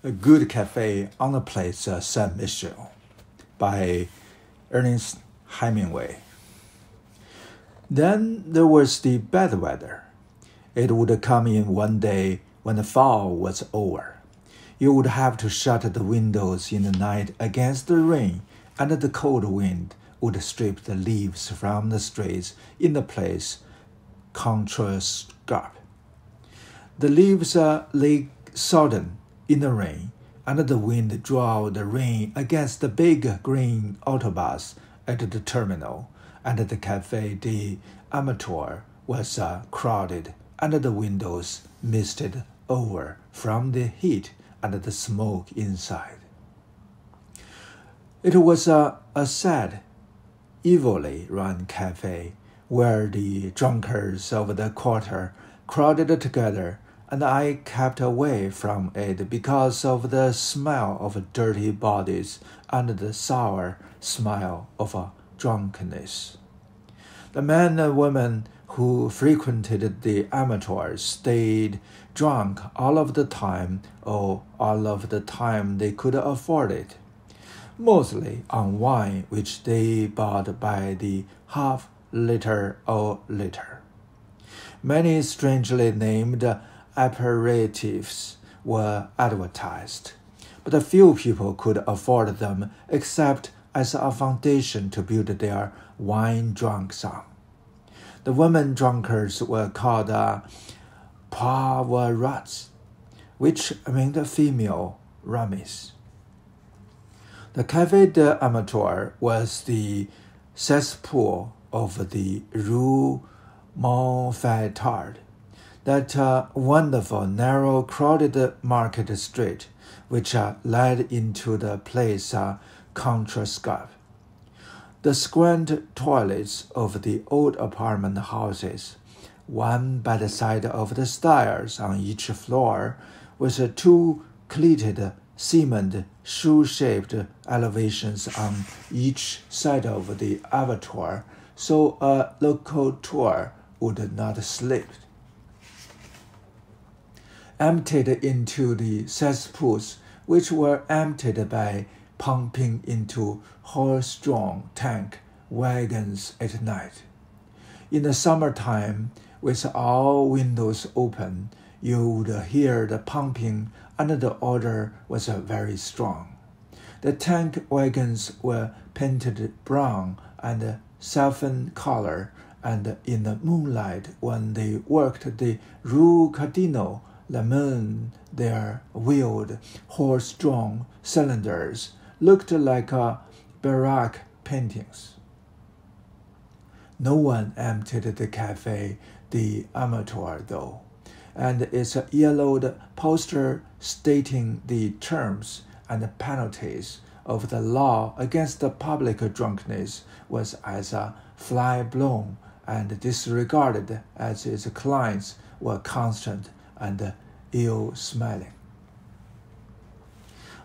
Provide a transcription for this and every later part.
A Good Cafe on the Place Saint-Michel by Ernest Hemingway. Then there was the bad weather. It would come in one day when the fall was over. You would have to shut the windows in the night against the rain, and the cold wind would strip the leaves from the streets in the place Contrescarpe. The leaves lay sodden in the rain, and the wind drove the rain against the big green autobus at the terminal, and the Café des Amateurs was crowded, and the windows misted over from the heat and the smoke inside. It was a sad, evilly run cafe, where the drunkards of the quarter crowded together, and I kept away from it because of the smell of dirty bodies and the sour smell of drunkenness. The men and women who frequented the amateurs stayed drunk all of the time, or all of the time they could afford it, mostly on wine which they bought by the half-liter or liter. Many strangely named aperitifs were advertised, but a few people could afford them except as a foundation to build their wine drunks on. The women drunkards were called poivrats, which meant female rummies. The Café des Amateurs was the cesspool of the Rue Montfetard, that wonderful, narrow, crowded market street which led into the place Contrescarpe. The squat toilets of the old apartment houses, one by the side of the stairs on each floor, with two cleated cement shoe-shaped elevations on each side of the abattoir, so a locomotive would not slip, emptied into the cesspools, which were emptied by pumping into horse-drawn tank wagons at night. In the summertime, with all windows open, you would hear the pumping, and the odor was very strong. The tank wagons were painted brown and saffron color, and in the moonlight, when they worked the Rue Cardinal Lemon, their wheeled, horse-drawn cylinders looked like Baroque paintings. No one emptied the Café des Amateurs, though, and its yellowed poster stating the terms and penalties of the law against the public drunkenness was as fly-blown and disregarded as its clients were constant and ill-smelling.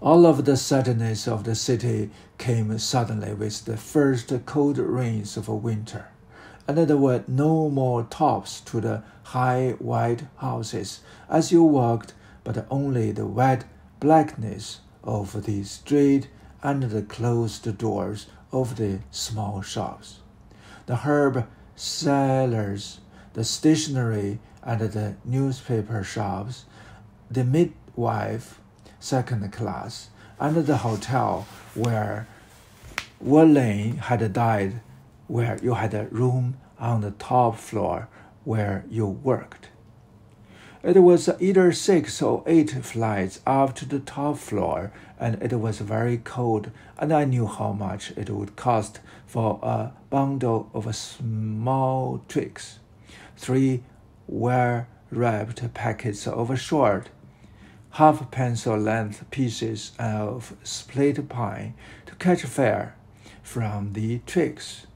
All of the sadness of the city came suddenly with the first cold rains of winter, and there were no more tops to the high white houses as you walked, but only the wet blackness of the street and the closed doors of the small shops. The herb sellers, the stationery and the newspaper shops, the midwife, second class, and the hotel where Verlaine had died, where you had a room on the top floor where you worked. It was either 6 or 8 flights up to the top floor, and it was very cold, and I knew how much it would cost for a bundle of small twigs, 3 well-wrapped packets of short, half-pencil-length pieces of split pine to catch fire from the twigs,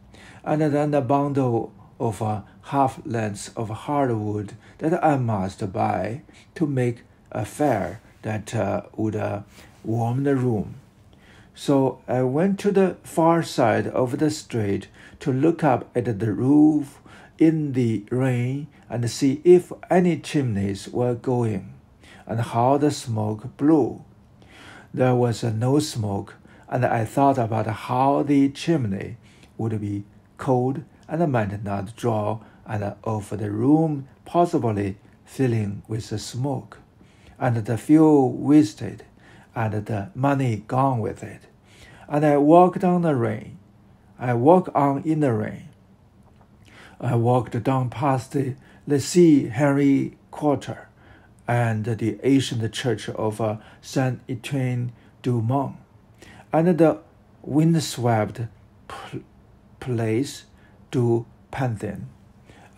and then a bundle of half-lengths of hardwood that I must buy to make a fire that would warm the room. So I went to the far side of the street to look up at the roof in the rain and see if any chimneys were going, and how the smoke blew. there was no smoke, and I thought about how the chimney would be cold and might not draw, and of the room possibly filling with smoke, and the fuel wasted, and the money gone with it. And I walked on the rain. I walked on in the rain. I walked down past the C. Henry Quarter and the ancient church of Saint Etienne du Mont, and the windswept place du Pantheon,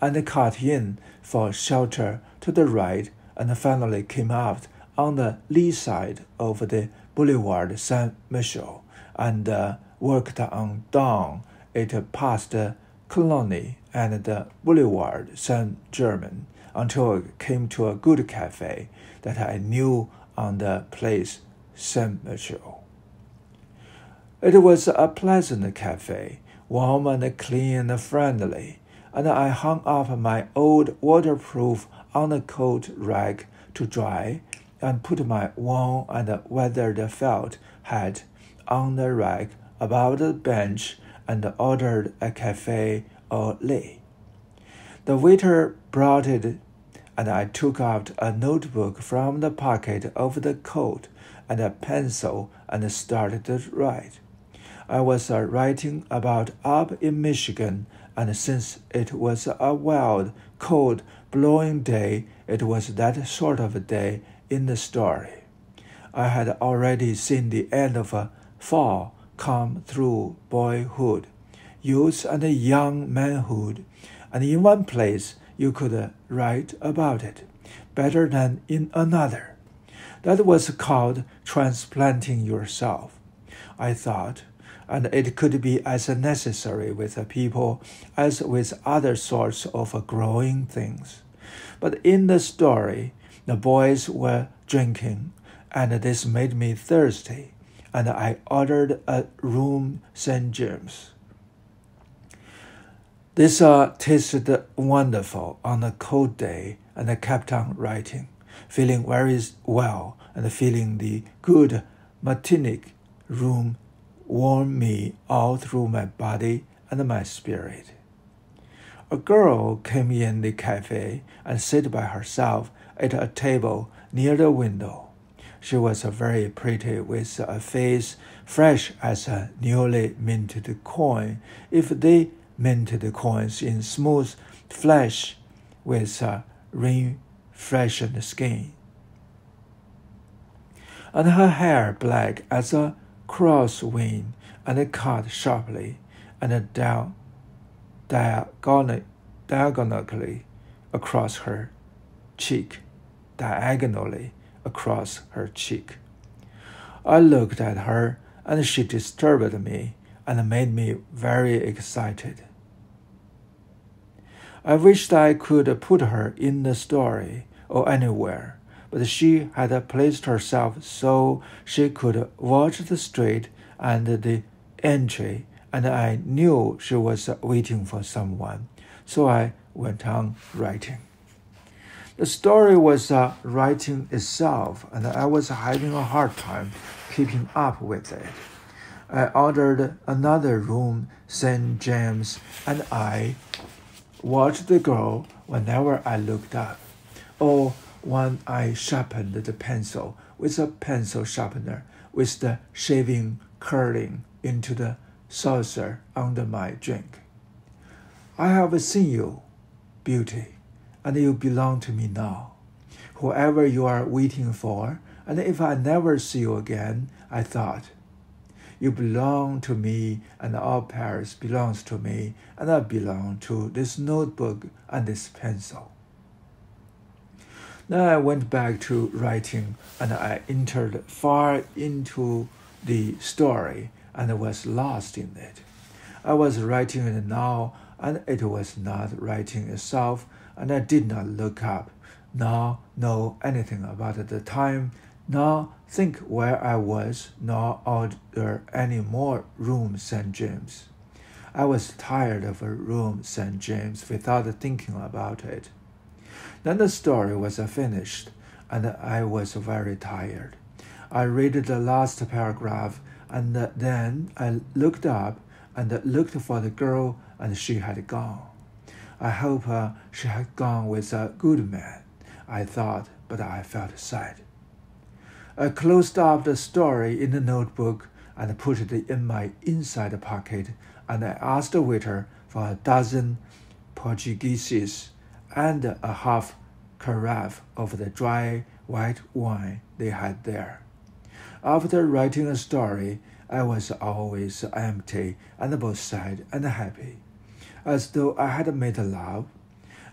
and cut in for shelter to the right, and finally came out on the lee side of the Boulevard Saint-Michel, and worked on down it past the Colony and the Boulevard Saint-Germain until I came to a good cafe that I knew on the place Saint-Michel. It was a pleasant cafe, warm and clean and friendly, and I hung up my old waterproof undercoat rack to dry, and put my worn and weathered felt hat on the rack above the bench, and ordered a cafe au lait. The waiter brought it, and I took out a notebook from the pocket of the coat and a pencil and started to write. I was writing about up in Michigan, and since it was a wild, cold, blowing day, it was that sort of a day in the story. I had already seen the end of fall come through boyhood, youth, and young manhood, and in one place you could write about it better than in another. That was called transplanting yourself, I thought, and it could be as necessary with people as with other sorts of growing things. But in the story, the boys were drinking, and this made me thirsty, and I ordered a room St. James. This tasted wonderful on a cold day, and I kept on writing, feeling very well and feeling the good Martinique room warm me all through my body and my spirit. A girl came in the cafe and sat by herself at a table near the window. She was very pretty, with a face fresh as a newly minted coin, if they minted coins in smooth flesh with a rain-freshened skin, and her hair black as a crosswind and cut sharply and diagonally across her cheek. I looked at her, and she disturbed me and made me very excited. I wished I could put her in the story or anywhere, but she had placed herself so she could watch the street and the entry, and I knew she was waiting for someone, so I went on writing. The story was writing itself, and I was having a hard time keeping up with it. I ordered another room, St. James, and I watched the girl whenever I looked up, or when I sharpened the pencil with a pencil sharpener, with the shaving curling into the saucer under my drink. I have seen you, beauty, and you belong to me now. Whoever you are waiting for, and if I never see you again, I thought, you belong to me, and all Paris belongs to me, and I belong to this notebook and this pencil. Then I went back to writing, and I entered far into the story and was lost in it. I was writing it now, and it was not writing itself, and I did not look up, nor know anything about the time, nor think where I was, nor order any more room St. James. I was tired of a room St. James without thinking about it. Then the story was finished, and I was very tired. I read the last paragraph, and then I looked up and looked for the girl, and she had gone. I hope she had gone with a good man, I thought, but I felt sad. I closed up the story in the notebook and put it in my inside pocket, and I asked the waiter for a dozen Portugueses and a half carafe of the dry white wine they had there. After writing a story, I was always empty and both sad and happy, as though I had made love,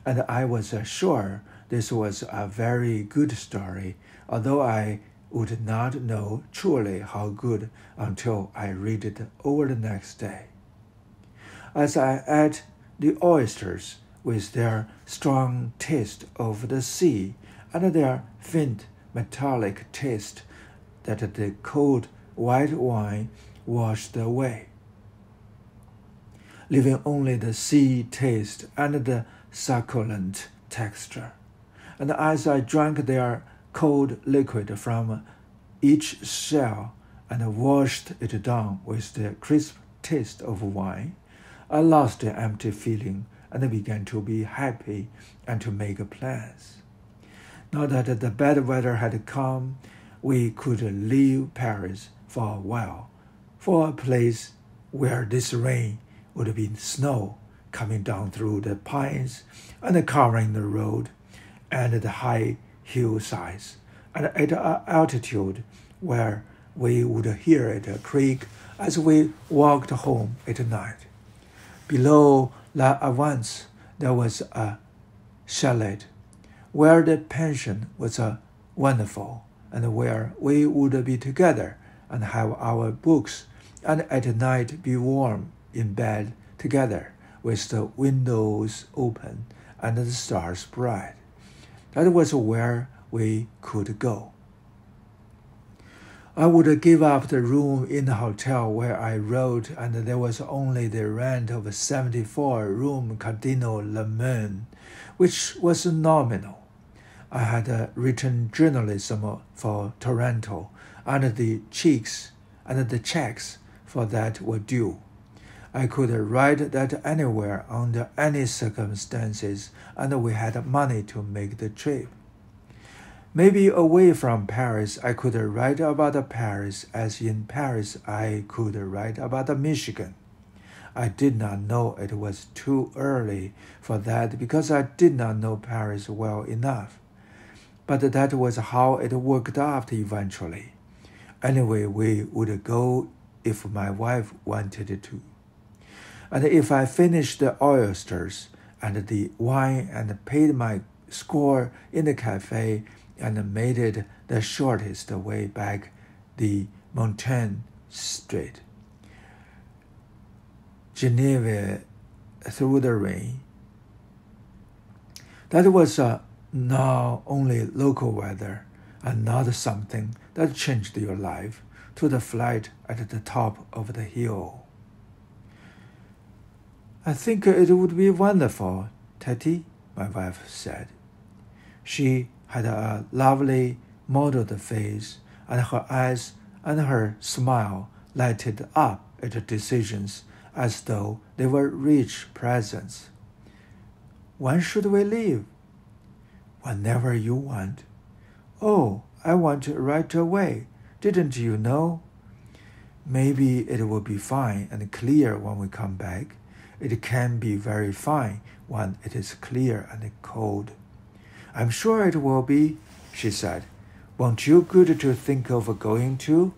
and I was sure this was a very good story, although I would not know truly how good until I read it over the next day. As I ate the oysters with their strong taste of the sea and their faint metallic taste that the cold white wine washed away, leaving only the sea taste and the succulent texture. And as I drank their cold liquid from each shell and washed it down with the crisp taste of wine, I lost the empty feeling and began to be happy and to make plans. Now that the bad weather had come, we could leave Paris for a while, for a place where this rain would be snow coming down through the pines and covering the road and the high hillsides, and at an altitude where we would hear it creak as we walked home at night. Below La Havance there was a chalet, where the pension was wonderful, and where we would be together and have our books, and at night be warm in bed together with the windows open and the stars bright. That was where we could go. I would give up the room in the hotel where I wrote, and there was only the rent of a 74-room Cardinal Lemoine, which was nominal. I had written journalism for Toronto, and the checks for that were due. I could write that anywhere under any circumstances, and we had money to make the trip. Maybe away from Paris, I could write about Paris as in Paris I could write about Michigan. I did not know it was too early for that because I did not know Paris well enough. But that was how it worked out eventually. Anyway, we would go if my wife wanted to. And if I finished the oysters and the wine and paid my score in the cafe and made it the shortest way back the Montaigne Street, Geneva through the rain. That was now only local weather and not something that changed your life to the flight at the top of the hill. I think it would be wonderful, Teddy, my wife said. She had a lovely modeled face, and her eyes and her smile lighted up at decisions as though they were rich presents. When should we leave? Whenever you want. Oh, I want right away. Didn't you know? Maybe it will be fine and clear when we come back. It can be very fine when it is clear and cold. I'm sure it will be, she said. Won't you good to think of going to?